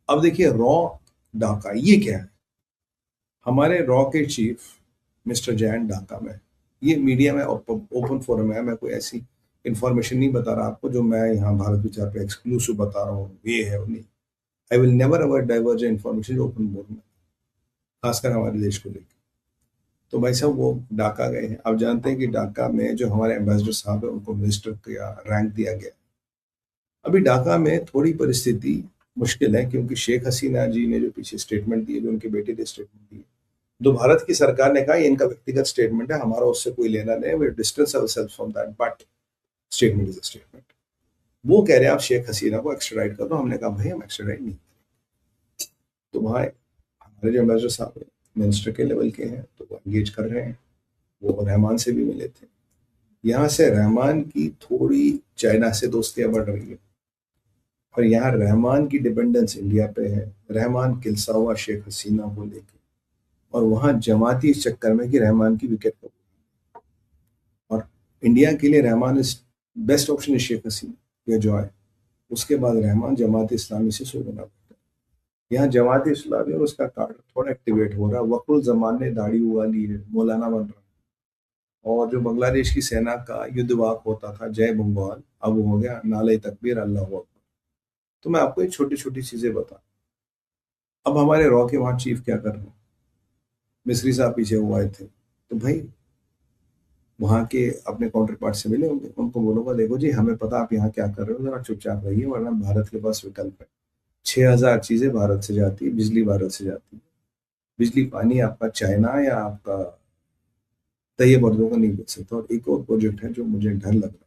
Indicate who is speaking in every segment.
Speaker 1: अब देखिए रॉ ढाका ये क्या है। हमारे रॉ के चीफ मिस्टर जैन ढाका में, ये मीडिया में ओपन फोरम है, मैं कोई ऐसी इंफॉर्मेशन नहीं बता रहा आपको जो मैं यहाँ भारत विचार पे एक्सक्लूसिव बता रहा हूँ, ये है वो नहीं। I will never our diverge information जो ओपन बोर्ड में, खासकर हमारे देश को लेकर। तो भाई साहब वो ढाका गए हैं। आप जानते हैं कि ढाका में जो हमारे एम्बेसडर साहब है उनको मिनिस्टर का रैंक दिया गया। अभी ढाका में थोड़ी परिस्थिति मुश्किल है, क्योंकि शेख हसीना जी ने जो पीछे स्टेटमेंट दिए, जो उनके बेटे ने स्टेटमेंट दिए, तो भारत की सरकार ने कहा ये इनका व्यक्तिगत स्टेटमेंट है, हमारा उससे कोई लेना नहीं, we distance ourselves from that, but statement is a statement. वो कह रहे हैं आप शेख हसीना को एक्स्ट्राडाइट कर दो। हमने कहा भाई हम एक्स्ट्राडाइट नहीं। तो वहाँ हमारे जो एम्बेसडर साहब हैं मिनिस्टर के लेवल के हैं, तो वो एंगेज कर रहे हैं। वो रहमान से भी मिले थे। यहाँ से रहमान की थोड़ी चाइना से दोस्तियां बढ़ रही है, और यहाँ रहमान की डिपेंडेंस इंडिया पे है। रहमान किलसा हुआ शेख हसीना को लेके, और वहाँ जमाती इस चक्कर में कि रहमान की विकेट को, और इंडिया के लिए रहमान इज बेस्ट ऑप्शन है शेख हसीना या जॉय। उसके बाद रहमान जमात इस्लामी से शुरू होना पड़ता है। यहाँ जमात इस्लामी और उसका कार्ड थोड़ा एक्टिवेट हो रहा है। वक्रुल जमान ने दाढ़ी उगा ली है, मौलाना बन रहा है। और जो बांग्लादेश की सेना का युद्ध वाक होता था जय बंगाल, अब वो हो गया नाले तकबीर अल्लाह अकबर। तो मैं आपको ये छोटी छोटी चीजें बता। अब हमारे रॉ के वहाँ चीफ क्या कर रहे हैं, मिस्री साहब पीछे हुए थे, तो भाई वहाँ के अपने काउंटर पार्ट से मिले होंगे, उनको बोलूंगा देखो जी हमें पता आप यहाँ क्या कर रहे हो, जरा चुपचाप रहिए, वरना भारत के पास विकल्प है। 6,000 चीजें भारत से जाती है, बिजली भारत से जाती है। बिजली पानी आपका चाइना या आपका तैयब अर्दोगन नहीं बेच सकता। और एक और प्रोजेक्ट है जो मुझे डर लग रहा है,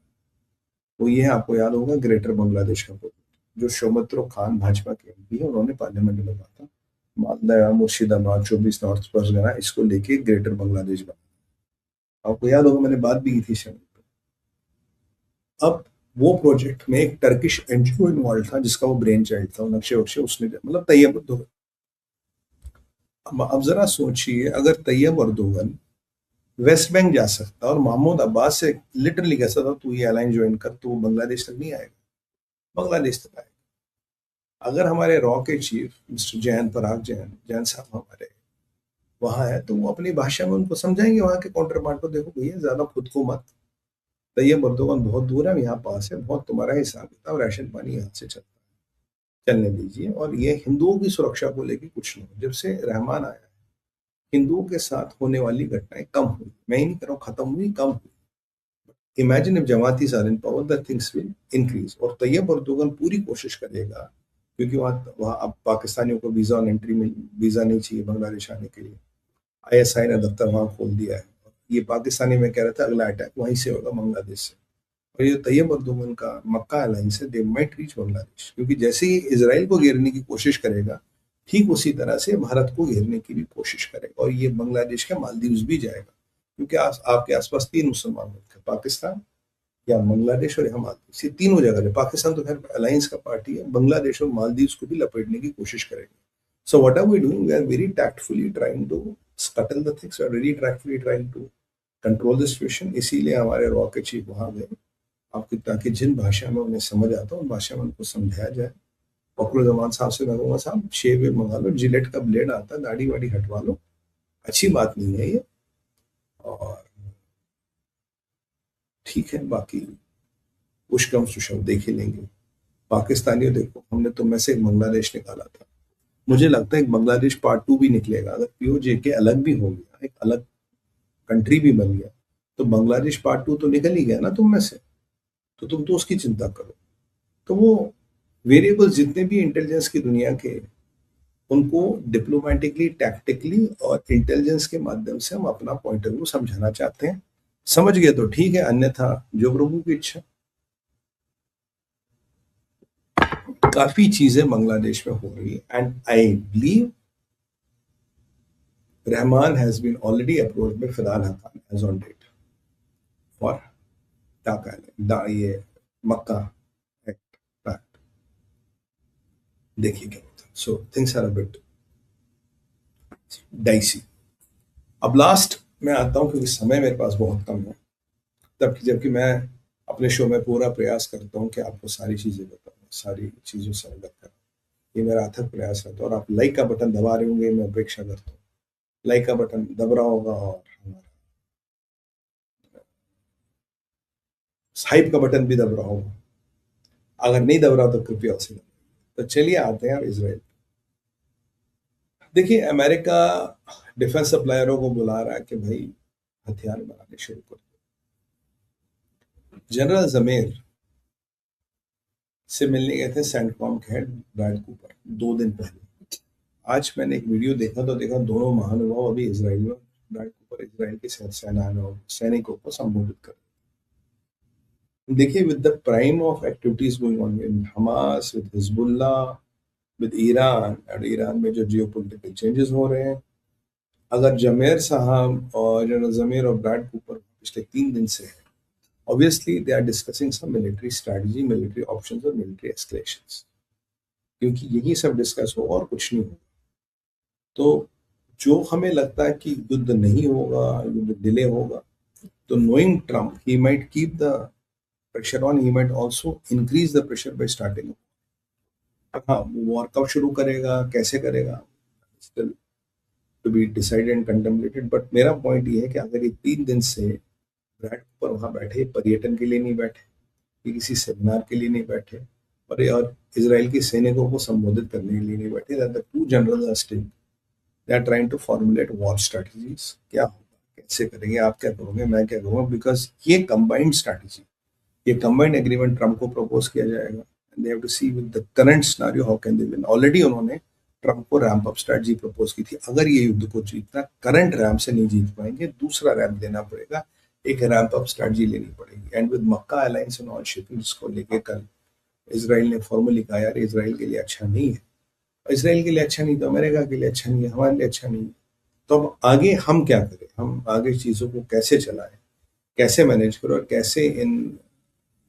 Speaker 1: वो ये है, आपको याद होगा ग्रेटर बांग्लादेश का प्रोजेक्ट, जो शौमत्रो खान भाजपा के एमपी है, उन्होंने पार्लियामेंट में कहा था मालदा मुर्शिदाबाद 24 नॉर्थ परगना इसको लेके ग्रेटर बांग्लादेश बना। आपको याद होगा मैंने बात भी की थी शायद। अब वो प्रोजेक्ट में एक टर्किश एनजीओ इन्वॉल्व था, जिसका वो ब्रेन चाइल्ड था, वो नक्शे वक्शे उसने मतलब तैयब अर्दोगन। अब जरा सोचिए, अगर तैयब अर्दोगन वेस्ट बैंक जा सकता और महमूद अब्बास से लिटरली कह सकता तू ये अलाइन ज्वाइन कर, तो वो बांग्लादेश तक नहीं आएगा, बांग्लादेश तक आएगा। अगर हमारे रॉ के चीफ मिस्टर जैन पराग जैन जैन साहब हमारे वहां है, तो वो अपनी भाषा में उनको समझाएंगे वहां के काउंटर पार्ट को, देखो भैया ज्यादा खुद को मत, तैयब अर्दोगन बहुत दूर है, हम यहाँ पास है, बहुत तुम्हारा हिसाब किताब राशन पानी यहाँ से चलता है, चलने दीजिए। और ये हिंदुओं की सुरक्षा को लेकर कुछ नहीं, जब से रहमान आया हिंदुओं के साथ होने वाली घटनाएं कम हुई, मैं ही नहीं कर रहा हूँ खत्म हुई, कम हुई। Imagine if Jamaatis are in power, the things will increase. और तैयब अर्दोगन पूरी कोशिश करेगा, क्योंकि वहाँ वहाँ अब पाकिस्तानियों को वीजा ऑन एंट्री में वीजा नहीं चाहिए बांग्लादेश आने के लिए। आईएसआई ने दफ्तर वहाँ खोल दिया है। ये पाकिस्तानी में कह रहा था अगला अटैक वहीं से होगा, बांग्लादेश से। और ये तैयब अर्दोगन का मक्का अलायंस है, दे माइट रीच बांग्लादेश, क्योंकि जैसे ही इसराइल को घेरने की कोशिश करेगा, ठीक उसी तरह से भारत को घेरने की भी कोशिश करेगा, और ये बांग्लादेश के मालदीव्स भी जाएगा। क्योंकि आपके आसपास 3 मुसलमान मुल्क है, पाकिस्तान या बांग्लादेश और यहाँ मालदीव, ये तीनों जगह है। पाकिस्तान तो खैर अलायंस का पार्टी है, बांग्लादेश और मालदीव्स को भी लपेटने की कोशिश करेंगे। So what are we doing, we are very tactfully trying to scuttle the things, we are very tactfully trying to control the situation. इसीलिए हमारे रॉकेट चीफ वहां गए, आपकी, ताकि जिन भाषा में उन्हें समझ आता है उन भाषा में उनको समझाया जाए। फखरुल जमान साहब से मैं कहूँगा साहब शेव वेव मंगा लो, जिलेट का ब्लेड आता है, दाढ़ी वाड़ी हटवा लो, अच्छी बात नहीं है ये। और ठीक है, बाकी पुश कम्स टू शव देख ही लेंगे। पाकिस्तानियों देखो, हमने तो में से एक बांग्लादेश निकाला था, मुझे लगता है एक बांग्लादेश पार्ट 2 भी निकलेगा। अगर पीओजे के अलग भी हो गया, एक अलग कंट्री भी बन गया, तो बांग्लादेश पार्ट 2 तो निकल ही गया ना तुम में से, तो तुम तो उसकी चिंता करो। तो वो वेरिएबल्स जितने भी इंटेलिजेंस की दुनिया के, उनको डिप्लोमेटिकली टैक्टिकली और इंटेलिजेंस के माध्यम से हम अपना पॉइंट ऑफ व्यू समझाना चाहते हैं। समझ गए तो ठीक है, अन्यथा जो प्रभु की इच्छा। काफी चीजें बांग्लादेश में हो रही है, and I believe Rahman has been already approach by Fidan Hakan as on date for Dhaka, ये मक्का एक्ट। देखिए क्या होता है। So things are a bit dicey. अब लास्ट में आता हूँ, क्योंकि समय मेरे पास बहुत कम है, तब जबकि मैं अपने शो में पूरा प्रयास करता हूँ कि आपको सारी चीजें बताऊँ, सारी चीजों से अवगत कराऊँ। ये मेरा अथक प्रयास रहता है और आप लाइक का बटन दबा रहे होंगे, मैं अपेक्षा करता हूँ लाइक का बटन दब रहा होगा और हमारा हाइप का बटन भी दब रहा होगा। अगर नहीं दब रहा तो कृपया उसे दबाइए। तो चलिए आते हैं इसराइल। देखिए, अमेरिका डिफेंस सप्लायरों को बुला रहा है कि भाई हथियार बनाने शुरू कर दो। जनरल जमीर से मिलने गए थे सेंटकॉम के हेड ब्रैड कूपर 2 दिन पहले। आज मैंने एक वीडियो देखा तो देखा दोनों महानुभाव अभी इसराइल में, ब्रैड कूपर इसराइल के सैनिकों को संबोधित कर रहे हैं। देखिए, with the prime of activities going on in Hamas, with Hezbollah, with Iran, और ईरान में जो जियोपॉलिटिकल चेंजेस हो रहे हैं, अगर जमेर साहब और जनरल जमीर और ब्रैड कूपर पिछले 3 दिन से है, obviously they are discussing some military strategy, military options और मिलिट्री एस्केलेशंस, क्योंकि यही सब डिस्कस होगा और कुछ नहीं होगा। तो जो हमें लगता है कि युद्ध नहीं होगा, युद्ध डिले होगा, तो knowing Trump, he might keep the pressure on, he might also increase the pressure by starting. हाँ, वॉर कब शुरू करेगा, कैसे करेगा, still to be decided and contemplated. But मेरा पॉइंट ये है कि अगर ये 3 दिन से ब्रैड पर वहां बैठे, पर्यटन के लिए नहीं बैठे, ये किसी सेमिनार के लिए नहीं बैठे, और इसराइल के सैनिकों को संबोधित करने के लिए नहीं बैठे, that the two generals are still they are trying to formulate war strategies. क्या होगा, कैसे करेंगे, आप क्या करोगे, मैं क्या करूंगा, बिकॉज ये कंबाइंड स्ट्रैटेजी, ये कंबाइंड एग्रीमेंट ट्रम्प को प्रपोज किया जाएगा। They have to see with the current scenario how can they win. Already उन्होंने ट्रम्प को रैंप अप स्ट्रैटेजी प्रपोज की थी। अगर ये युद्ध को जीतना, करंट रैंप से नहीं जीत पाएंगे, दूसरा रैंप देना पड़ेगा, एक रैंप अप स्ट्रैटेजी लेनी पड़ेगी। And with Mecca alliance and all shipping, जिसको लेके कल इसराइल ने फॉर्मली कहा यार इसराइल के लिए अच्छा नहीं है, इसराइल के लिए अच्छा नहीं तो अमेरिका के लिए अच्छा नहीं है, हमारे लिए अच्छा नहीं है। तो अब आगे हम क्या करें, हम आगे चीज़ों को कैसे चलाएं, कैसे मैनेज करो और कैसे इन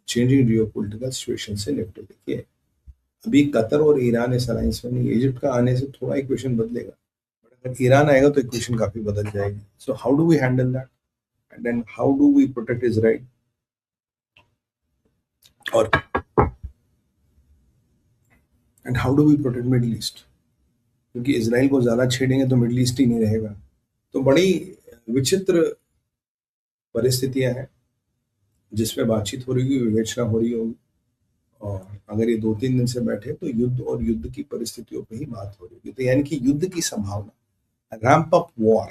Speaker 1: चेंजिंग जियो पोलिटिकल सिचुएशन से निपटे। देखिए, अभी कतर और ईरान इस अलायंस में नहीं, इजिप्ट का आने से थोड़ा इक्वेशन बदलेगा, बट अगर ईरान आएगा तो इक्वेशन काफी बदल जाएगी। So how do we handle that, and then how do we protect Israel, और and how do we protect middle east, क्योंकि इसराइल को ज्यादा छेड़ेंगे तो मिडिल ईस्ट ही नहीं रहेगा। तो बड़ी विचित्र परिस्थितियां हैं जिसमें बातचीत हो रही होगी, विवेचना हो रही होगी, और अगर ये 2-3 दिन से बैठे तो युद्ध और युद्ध की परिस्थितियों पे ही बात हो रही होगी। तो यानी कि युद्ध की संभावना, ramp up war,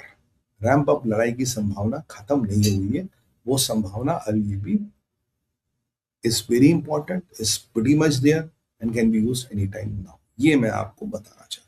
Speaker 1: ramp up लड़ाई की संभावना खत्म नहीं हुई है। वो संभावना अभी भी is very important, is pretty much there and can be used any time now. ये मैं आपको बताना चाहता हूँ।